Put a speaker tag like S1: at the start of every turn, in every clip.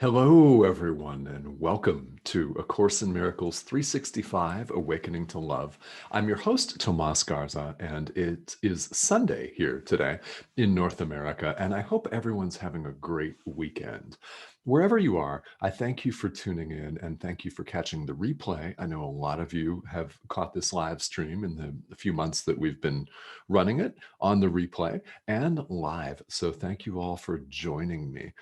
S1: Hello, everyone, and welcome to A Course in Miracles 365, Awakening to Love. I'm your host, Tomas Garza, and it is Sunday here today in North America, and I hope everyone's having a great weekend. Wherever you are, I thank you for tuning in and thank you for catching the replay. I know a lot of you have caught this live stream in the few months that we've been running it on the replay and live, so thank you all for joining me.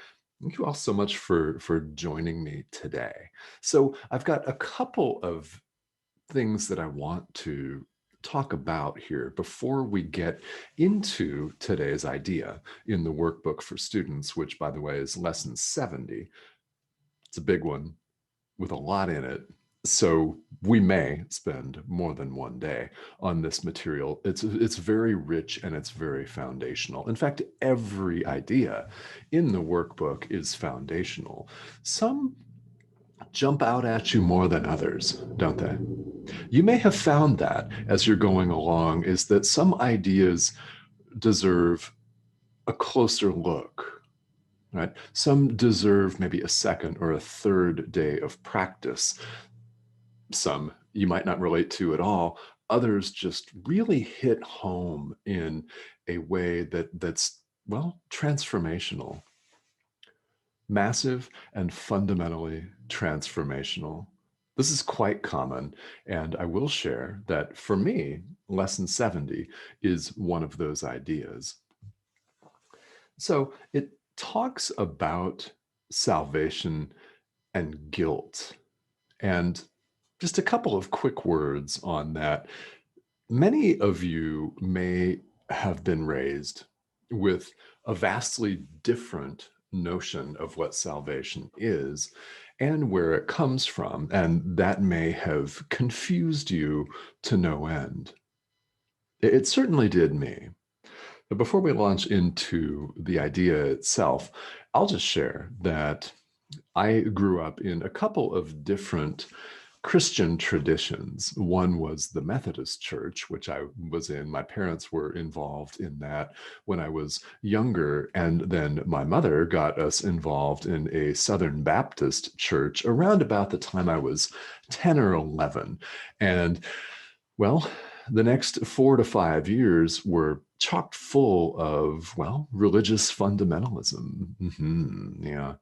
S1: Thank you all so much for joining me today. So I've got a couple of things that I want to talk about here before we get into today's idea in the workbook for students, which, by the way, is lesson 70. It's a big one with a lot in it. So we may spend more than one day on this material. It's very rich and it's very foundational. In fact, every idea in the workbook is foundational. Some jump out at you more than others, don't they? You may have found that as you're going along, is that some ideas deserve a closer look, right? Some deserve maybe a second or a third day of practice. Some you might not relate to at all. Others just really hit home in a way that's, well, transformational, massive and fundamentally transformational. This is quite common, and I will share that for me, lesson 70 is one of those ideas. So it talks about salvation and guilt. And just a couple of quick words on that. Many of you may have been raised with a vastly different notion of what salvation is and where it comes from, and that may have confused you to no end. It certainly did me. But before we launch into the idea itself, I'll just share that I grew up in a couple of different Christian traditions. One was the Methodist Church, which I was in. My parents were involved in that when I was younger. And then my mother got us involved in a Southern Baptist church around about the time I was 10 or 11. And well, the next 4 to 5 years were chock full of, well, religious fundamentalism. Yeah.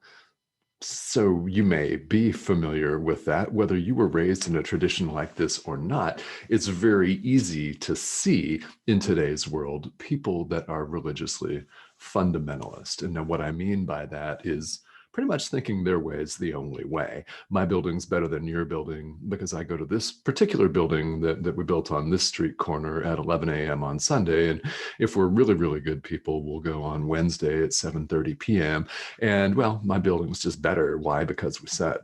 S1: So you may be familiar with that, whether you were raised in a tradition like this or not. It's very easy to see in today's world people that are religiously fundamentalist. And now what I mean by that is pretty much thinking their way is the only way. My building's better than your building because I go to this particular building that we built on this street corner at 11 a.m. on Sunday. And if we're really, really good people, we'll go on Wednesday at 7:30 p.m. And well, my building was just better. Why? Because we said.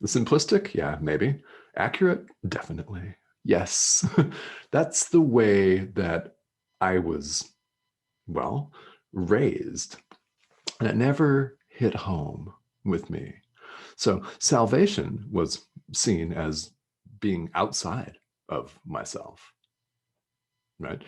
S1: The simplistic? Yeah, maybe. Accurate? Definitely. Yes. That's the way that I was, well, raised. And it never hit home with me. So salvation was seen as being outside of myself, right?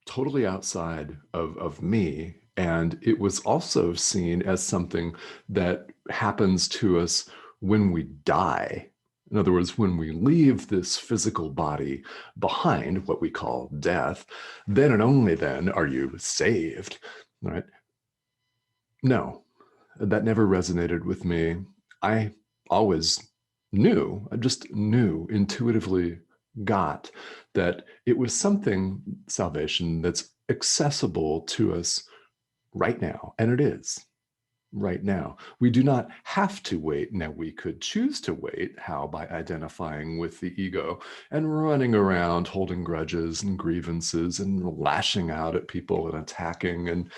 S1: Totally outside of me. And it was also seen as something that happens to us when we die. In other words, when we leave this physical body behind, what we call death, then and only then are you saved, right? No, that never resonated with me. I always I just knew, intuitively got that it was something, salvation, that's accessible to us right now. And it is right now. We do not have to wait. Now, we could choose to wait. How? By identifying with the ego and running around holding grudges and grievances and lashing out at people and attacking and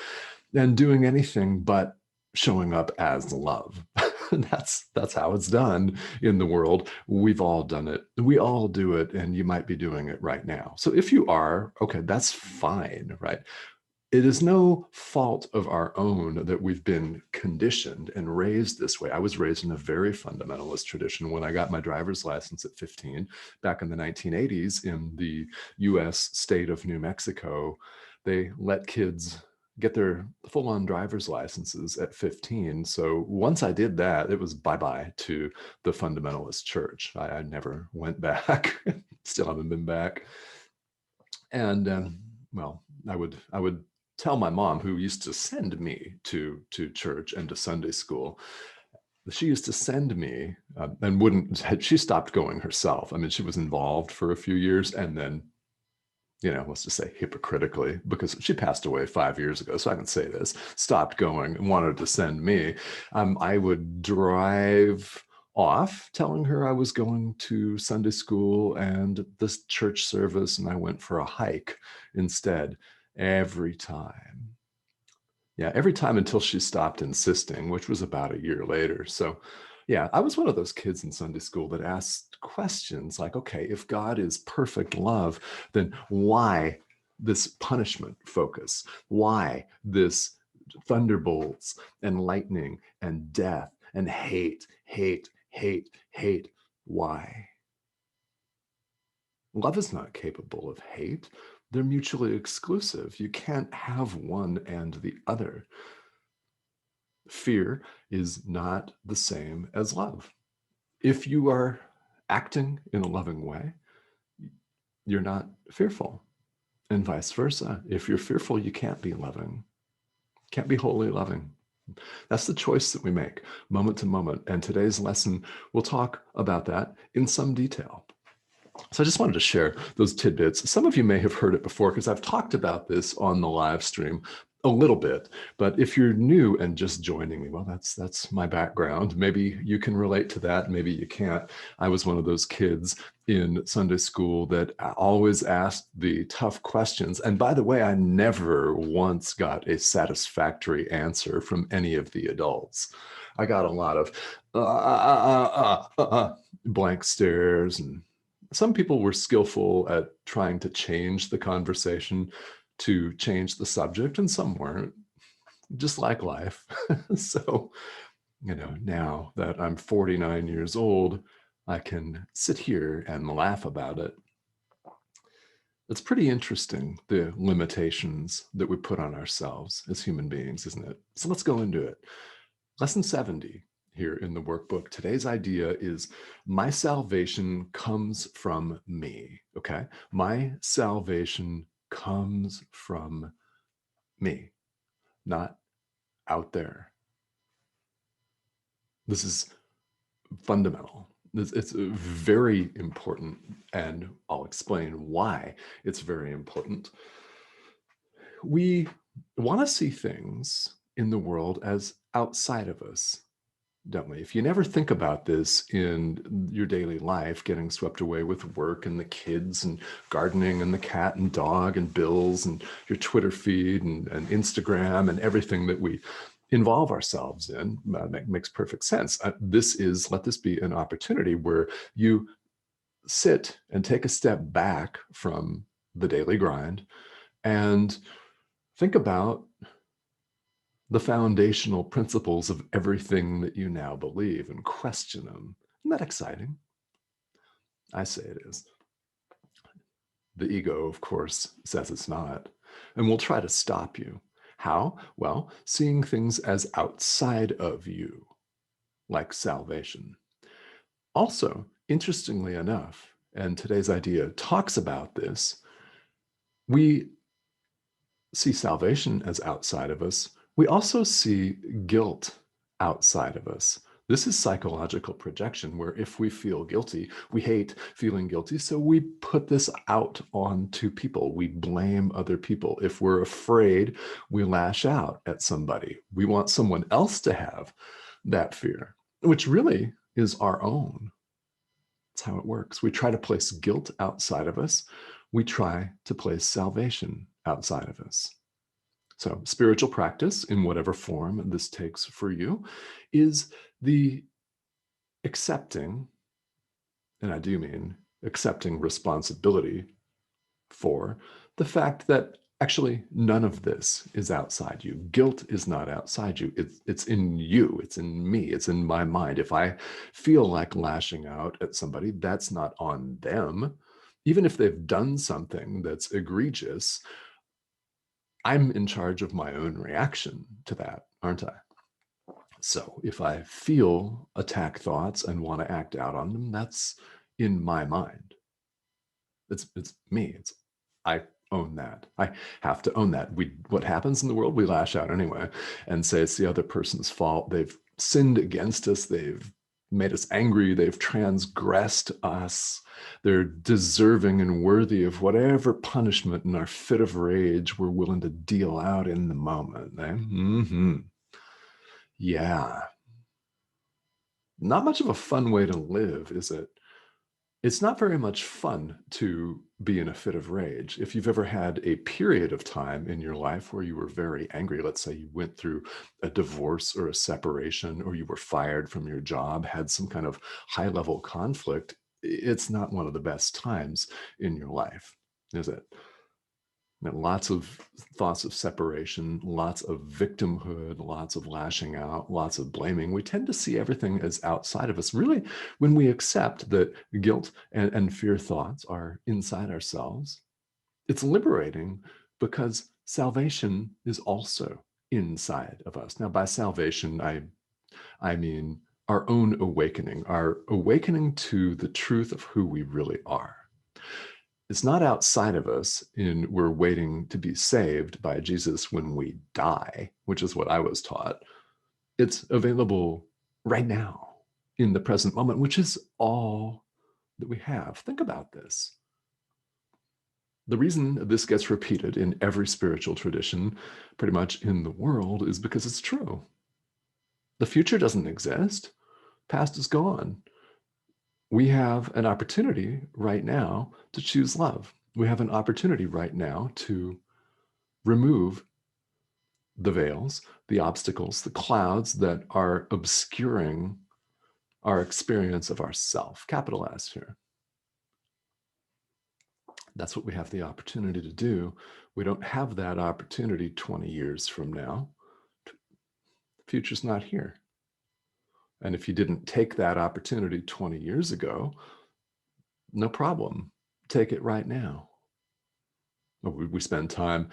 S1: doing anything but showing up as love. That's how it's done in the world. We've all done it. We all do it, and you might be doing it right now. So if you are, okay, that's fine, right? It is no fault of our own that we've been conditioned and raised this way. I was raised in a very fundamentalist tradition. When I got my driver's license at 15, back in the 1980s in the US state of New Mexico, they let kids get their full-on driver's licenses at 15. So once I did that, it was bye-bye to the fundamentalist church. I never went back. Still haven't been back. And well, I would tell my mom, who used to send me to church and to Sunday school. She used to send me and wouldn't. She stopped going herself. I mean, she was involved for a few years, and then, let's just say hypocritically, because she passed away 5 years ago, so I can say this, stopped going and wanted to send me. I would drive off telling her I was going to Sunday school and this church service, and I went for a hike instead every time. Yeah, every time until she stopped insisting, which was about a year later. So, yeah, I was one of those kids in Sunday school that asked questions like, okay, if God is perfect love, then why this punishment focus? Why this thunderbolts and lightning and death and hate, hate, hate, hate? Why? Love is not capable of hate. They're mutually exclusive. You can't have one and the other. Fear is not the same as love. If you are acting in a loving way, you're not fearful, and vice versa. If you're fearful, you can't be loving, can't be wholly loving. That's the choice that we make moment to moment. And today's lesson will talk about that in some detail. So I just wanted to share those tidbits. Some of you may have heard it before because I've talked about this on the live stream a little bit. But if you're new and just joining me, well, that's my background. Maybe you can relate to that. Maybe you can't. I was one of those kids in Sunday school that always asked the tough questions. And by the way, I never once got a satisfactory answer from any of the adults. I got a lot of blank stares, and some people were skillful at trying to change the conversation to change the subject, and some weren't, just like life. So, now that I'm 49 years old, I can sit here and laugh about it. It's pretty interesting, the limitations that we put on ourselves as human beings, isn't it? So let's go into it. Lesson 70 here in the workbook. Today's idea is my salvation comes from me, okay? My salvation comes from me, not out there. This is fundamental. It's very important, and I'll explain why it's very important. We want to see things in the world as outside of us, don't we? If you never think about this in your daily life, getting swept away with work and the kids and gardening and the cat and dog and bills and your Twitter feed and Instagram and everything that we involve ourselves in, makes perfect sense. Let this be an opportunity where you sit and take a step back from the daily grind and think about the foundational principles of everything that you now believe and question them. Isn't that exciting? I say it is. The ego, of course, says it's not, and will try to stop you. How? Well, seeing things as outside of you, like salvation. Also, interestingly enough, and today's idea talks about this, we see salvation as outside of us. We also see guilt outside of us. This is psychological projection, where if we feel guilty, we hate feeling guilty, so we put this out onto people. We blame other people. If we're afraid, we lash out at somebody. We want someone else to have that fear, which really is our own. That's how it works. We try to place guilt outside of us. We try to place salvation outside of us. So spiritual practice, in whatever form this takes for you, is the accepting, and I do mean accepting responsibility for the fact that actually none of this is outside you. Guilt is not outside you. It's in you. It's in me. It's in my mind. If I feel like lashing out at somebody, that's not on them. Even if they've done something that's egregious, I'm in charge of my own reaction to that, aren't I? So if I feel attack thoughts and want to act out on them, that's in my mind. It's me. I own that. I have to own that. What happens in the world, we lash out anyway and say it's the other person's fault. They've sinned against us. They've made us angry. They've transgressed us. They're deserving and worthy of whatever punishment in our fit of rage we're willing to deal out in the moment. Eh? Mm-hmm. Yeah. Not much of a fun way to live, is it? It's not very much fun to be in a fit of rage. If you've ever had a period of time in your life where you were very angry, let's say you went through a divorce or a separation, or you were fired from your job, had some kind of high level conflict, it's not one of the best times in your life, is it? Lots of thoughts of separation, lots of victimhood, lots of lashing out, lots of blaming. We tend to see everything as outside of us. Really, when we accept that guilt and fear thoughts are inside ourselves, it's liberating because salvation is also inside of us. Now, by salvation, I mean our own awakening, our awakening to the truth of who we really are. It's not outside of us in we're waiting to be saved by Jesus when we die, which is what I was taught. It's available right now in the present moment, which is all that we have. Think about this. The reason this gets repeated in every spiritual tradition, pretty much in the world, is because it's true. The future doesn't exist. Past is gone. We have an opportunity right now to choose love. We have an opportunity right now to remove the veils, the obstacles, the clouds that are obscuring our experience of ourself, capital S here. That's what we have the opportunity to do. We don't have that opportunity 20 years from now. The future's not here. And if you didn't take that opportunity 20 years ago, no problem. Take it right now. We spend time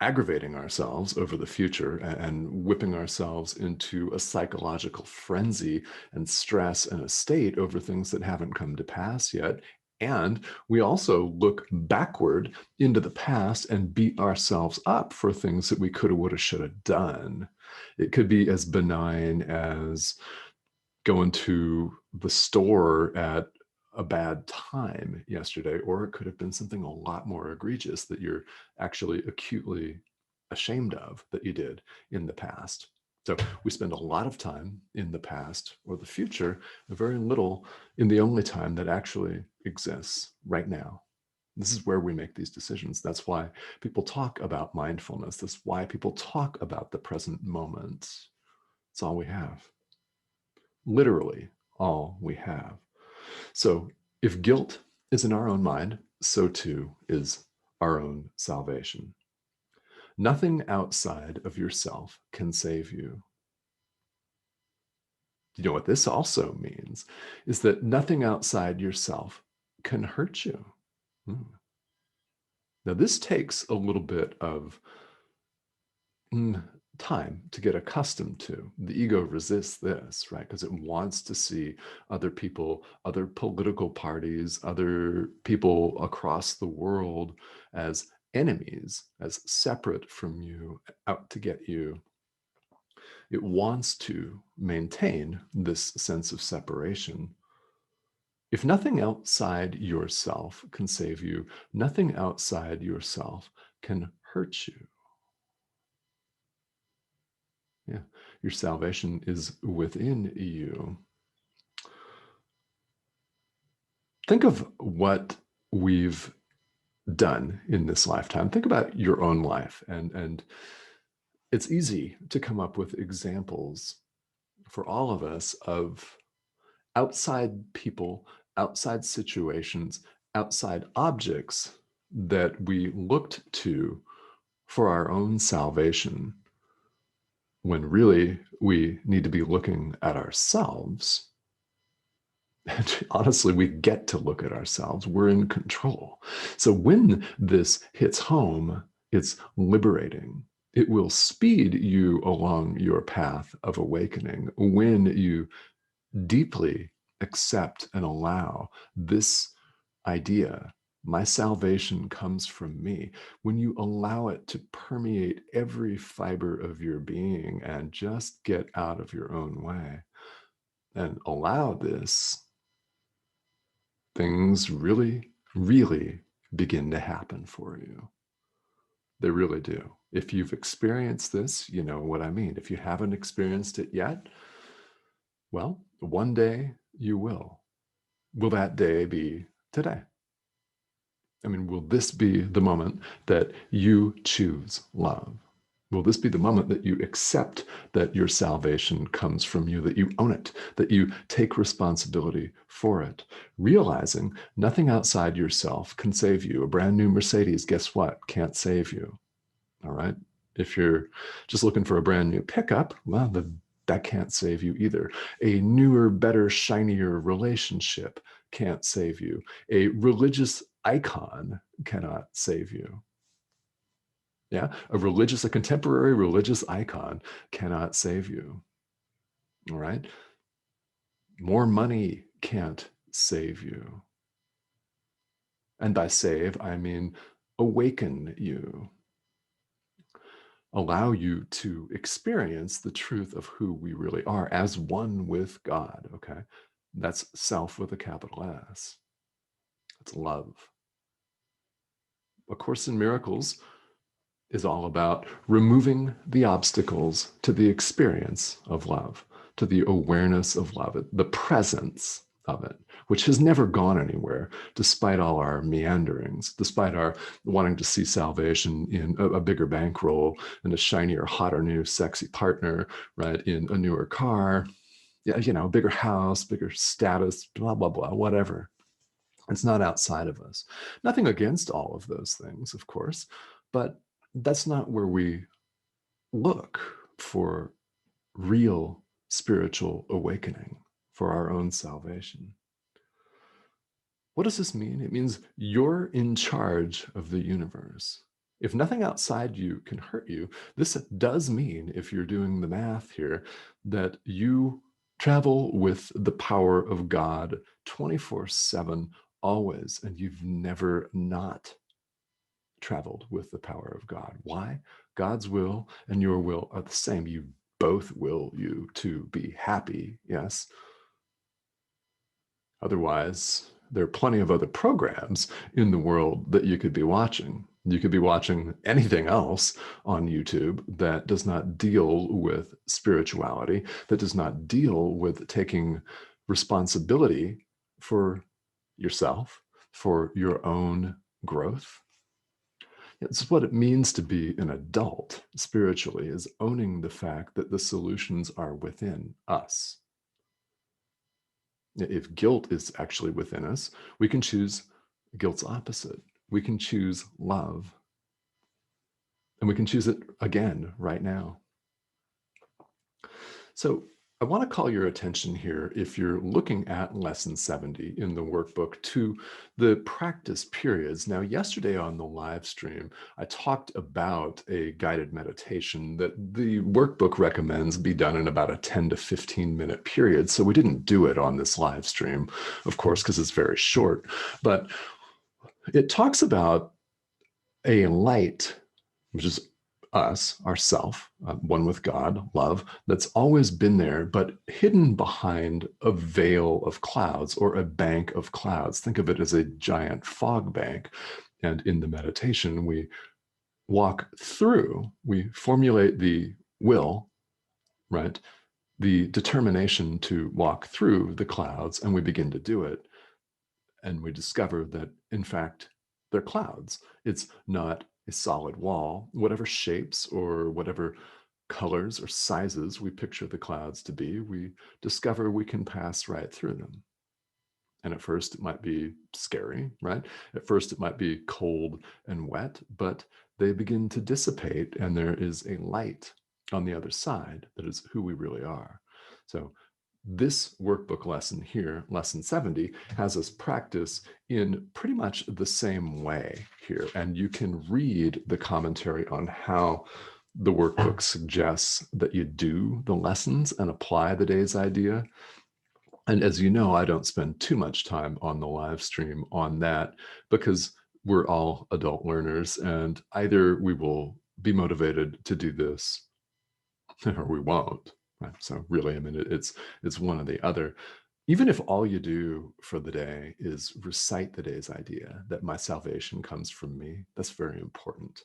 S1: aggravating ourselves over the future and whipping ourselves into a psychological frenzy and stress and a state over things that haven't come to pass yet. And we also look backward into the past and beat ourselves up for things that we coulda, woulda, shoulda done. It could be as benign as going to the store at a bad time yesterday, or it could have been something a lot more egregious that you're actually acutely ashamed of that you did in the past. So we spend a lot of time in the past or the future, very little in the only time that actually exists right now. This is where we make these decisions. That's why people talk about mindfulness. That's why people talk about the present moment. It's all we have. Literally all we have. So if guilt is in our own mind, so too is our own salvation. Nothing outside of yourself can save you. You know what this also means is that nothing outside yourself can hurt you. Now, this takes a little bit of time to get accustomed to. The ego resists this, right? Because it wants to see other people, other political parties, other people across the world as enemies, as separate from you, out to get you. It wants to maintain this sense of separation. If nothing outside yourself can save you, nothing outside yourself can hurt you. Yeah, your salvation is within you. Think of what we've done in this lifetime. Think about your own life, and it's easy to come up with examples for all of us of outside people, outside situations, outside objects that we looked to for our own salvation, when really we need to be looking at ourselves. And honestly, we get to look at ourselves. We're in control. So when this hits home, It's liberating. It will speed you along your path of awakening when you deeply accept and allow this idea. My salvation comes from me. When you allow it to permeate every fiber of your being and just get out of your own way and allow this, things really, really begin to happen for you. They really do. If you've experienced this, you know what I mean. If you haven't experienced it yet, well, one day you will. Will that day be today? I mean, will this be the moment that you choose love? Will this be the moment that you accept that your salvation comes from you, that you own it, that you take responsibility for it, realizing nothing outside yourself can save you? A brand new Mercedes, guess what? Can't save you. All right. If you're just looking for a brand new pickup, well, that can't save you either. A newer, better, shinier relationship can't save you. A religious icon cannot save you. Yeah. A contemporary religious icon cannot save you. All right. More money can't save you. And by save, I mean awaken you. Allow you to experience the truth of who we really are as one with God, okay? That's self with a capital S. It's love. A Course in Miracles is all about removing the obstacles to the experience of love, to the awareness of love, the presence of it, which has never gone anywhere, despite all our meanderings, despite our wanting to see salvation in a bigger bankroll and a shinier, hotter, new, sexy partner, right? In a newer car, yeah, you know, bigger house, bigger status, blah, blah, blah, whatever. It's not outside of us. Nothing against all of those things, of course, but that's not where we look for real spiritual awakening, for our own salvation. What does this mean? It means you're in charge of the universe. If nothing outside you can hurt you, this does mean, if you're doing the math here, that you travel with the power of God 24/7, always, and you've never not traveled with the power of God. Why? God's will and your will are the same. You both will you to be happy, yes? Otherwise, there are plenty of other programs in the world that you could be watching. You could be watching anything else on YouTube that does not deal with spirituality, that does not deal with taking responsibility for yourself, for your own growth. It's what it means to be an adult spiritually, is owning the fact that the solutions are within us. If guilt is actually within us, we can choose guilt's opposite. We can choose love. And we can choose it again right now. So I want to call your attention here, if you're looking at lesson 70 in the workbook, to the practice periods. Now, yesterday on the live stream, I talked about a guided meditation that the workbook recommends be done in about a 10 to 15 minute period. So we didn't do it on this live stream, of course, because it's very short. But it talks about a light, which is us, ourself, one with God, love, that's always been there, but hidden behind a veil of clouds or a bank of clouds. Think of it as a giant fog bank. And in the meditation, we walk through, we formulate the will, right? The determination to walk through the clouds, and we begin to do it. And we discover that, in fact, they're clouds. It's not a solid wall. Whatever shapes or whatever colors or sizes we picture the clouds to be, we discover we can pass right through them. And at first it might be scary, right? At first it might be cold and wet, but they begin to dissipate and there is a light on the other side that is who we really are. So This workbook lesson here, lesson 70, has us practice in pretty much the same way here. And you can read the commentary on how the workbook suggests that you do the lessons and apply the day's idea. And as you know, I don't spend too much time on the live stream on that because we're all adult learners, and either we will be motivated to do this or we won't. Right? So really, I mean, it's one or the other. Even if all you do for the day is recite the day's idea that my salvation comes from me, that's very important.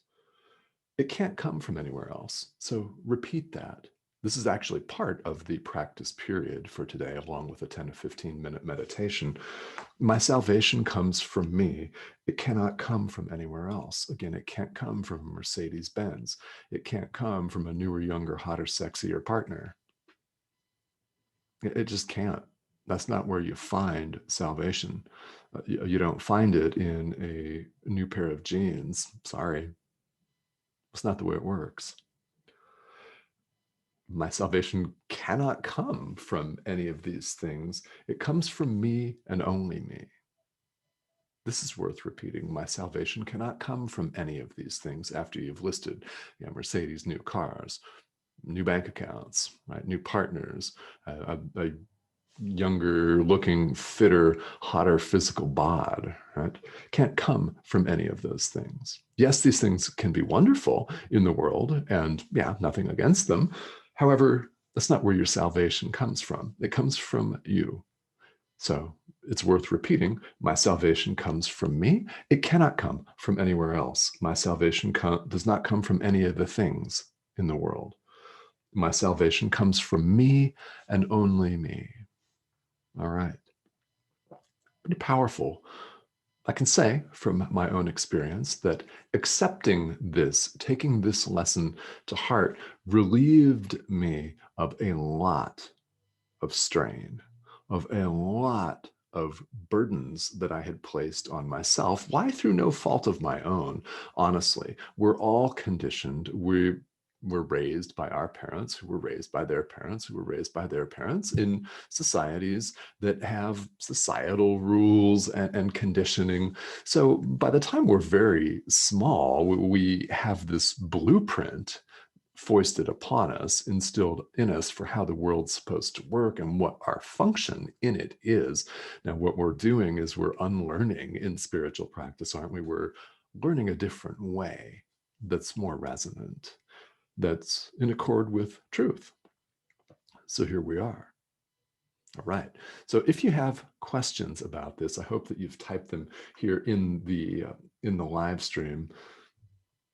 S1: It can't come from anywhere else. So repeat that. This is actually part of the practice period for today, along with a 10 to 15-minute meditation. My salvation comes from me. It cannot come from anywhere else. Again, it can't come from a Mercedes-Benz. It can't come from a newer, younger, hotter, sexier partner. It just can't. That's not where you find salvation. You don't find it in a new pair of jeans. Sorry. It's not the way it works. My salvation cannot come from any of these things. It comes from me and only me. This is worth repeating. My salvation cannot come from any of these things after you've listed, Mercedes, new cars, new bank accounts, right? New partners, a younger looking, fitter, hotter physical bod, right? Can't come from any of those things. Yes, these things can be wonderful in the world, and yeah, nothing against them. However, that's not where your salvation comes from. It comes from you. So it's worth repeating. My salvation comes from me. It cannot come from anywhere else. My salvation does not come from any of the things in the world. My salvation comes from me and only me. All right. Pretty powerful. I can say from my own experience that accepting this, taking this lesson to heart, relieved me of a lot of strain, of a lot of burdens that I had placed on myself. Why? Through no fault of my own, honestly. We're all conditioned. We were raised by our parents, who were raised by their parents, who were raised by their parents in societies that have societal rules and conditioning. So by the time we're very small, we have this blueprint foisted upon us, instilled in us for how the world's supposed to work and what our function in it is. Now, what we're doing is we're unlearning in spiritual practice, aren't we? We're learning a different way that's more resonant, that's in accord with truth. So here we are. All right. So if you have questions about this, I hope that you've typed them here in the live stream.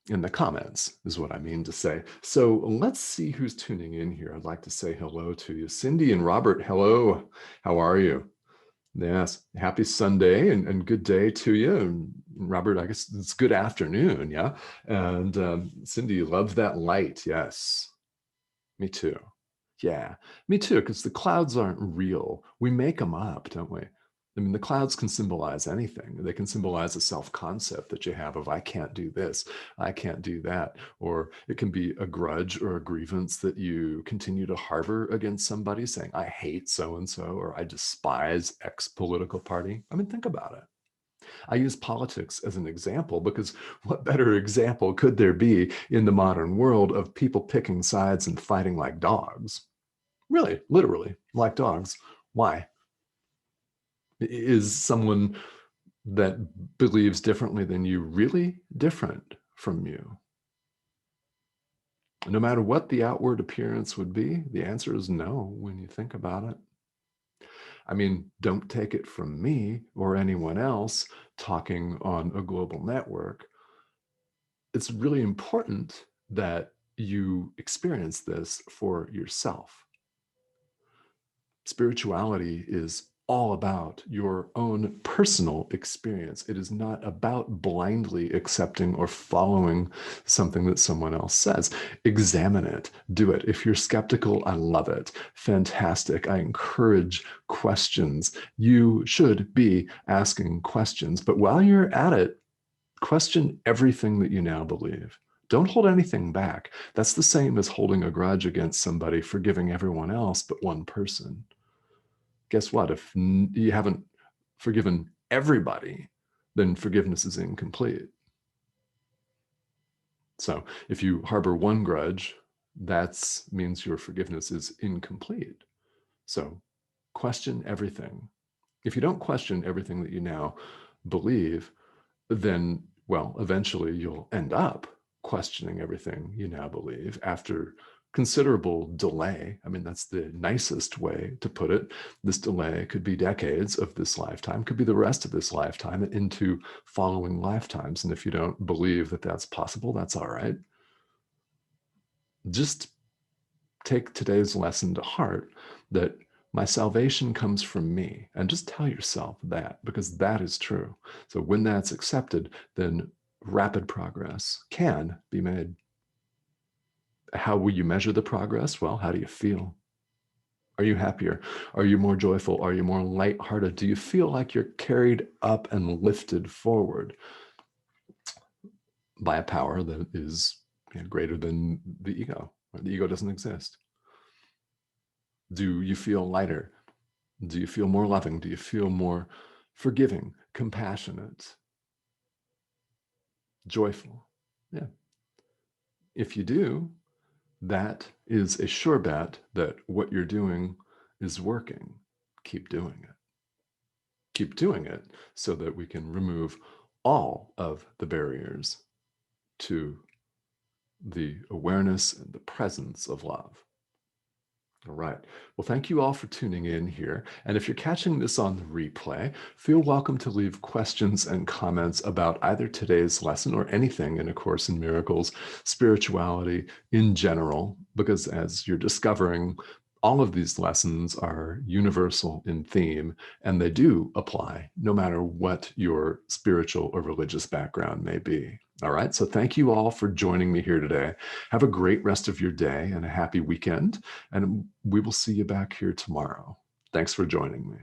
S1: In the comments is what I mean to say. So let's see who's tuning in here. I'd like to say hello to you. Cindy and Robert, hello. How are you? Yes. Happy Sunday and good day to you. And Robert, I guess it's good afternoon. Yeah. And Cindy, love that light. Yes. Me too. Yeah, me too, because the clouds aren't real. We make them up, don't we? I mean, the clouds can symbolize anything. They can symbolize a self-concept that you have of, I can't do this, I can't do that. Or it can be a grudge or a grievance that you continue to harbor against somebody, saying, I hate so-and-so, or I despise X political party. I mean, think about it. I use politics as an example because what better example could there be in the modern world of people picking sides and fighting like dogs? Really, literally, like dogs. Why? Is someone that believes differently than you really different from you? No matter what the outward appearance would be, the answer is no when you think about it. I mean, don't take it from me or anyone else talking on a global network. It's really important that you experience this for yourself. Spirituality is all about your own personal experience. It is not about blindly accepting or following something that someone else says. Examine it, do it. If you're skeptical, I love it. Fantastic. I encourage questions. You should be asking questions, but while you're at it, question everything that you now believe. Don't hold anything back. That's the same as holding a grudge against somebody, forgiving everyone else but one person. guess what? If you haven't forgiven everybody, then forgiveness is incomplete. So if you harbor one grudge, that means your forgiveness is incomplete. So question everything. If you don't question everything that you now believe, then, well, eventually you'll end up questioning everything you now believe after considerable delay. I mean, that's the nicest way to put it. This delay could be decades of this lifetime, could be the rest of this lifetime into following lifetimes. And if you don't believe that that's possible, that's all right. Just take today's lesson to heart, that my salvation comes from me, and just tell yourself that, because that is true. So when that's accepted, then rapid progress can be made. How will you measure the progress? Well, how do you feel? Are you happier? Are you more joyful? Are you more lighthearted? Do you feel like you're carried up and lifted forward by a power that is greater than the ego? The ego doesn't exist. Do you feel lighter? Do you feel more loving? Do you feel more forgiving, compassionate, joyful? Yeah. If you do, that is a sure bet that what you're doing is working. Keep doing it. Keep doing it so that we can remove all of the barriers to the awareness and the presence of love. All right. Well, thank you all for tuning in here. And if you're catching this on the replay, feel welcome to leave questions and comments about either today's lesson or anything in A Course in Miracles, spirituality in general, because as you're discovering, all of these lessons are universal in theme, and they do apply no matter what your spiritual or religious background may be. All right. So thank you all for joining me here today. Have a great rest of your day and a happy weekend. And we will see you back here tomorrow. Thanks for joining me.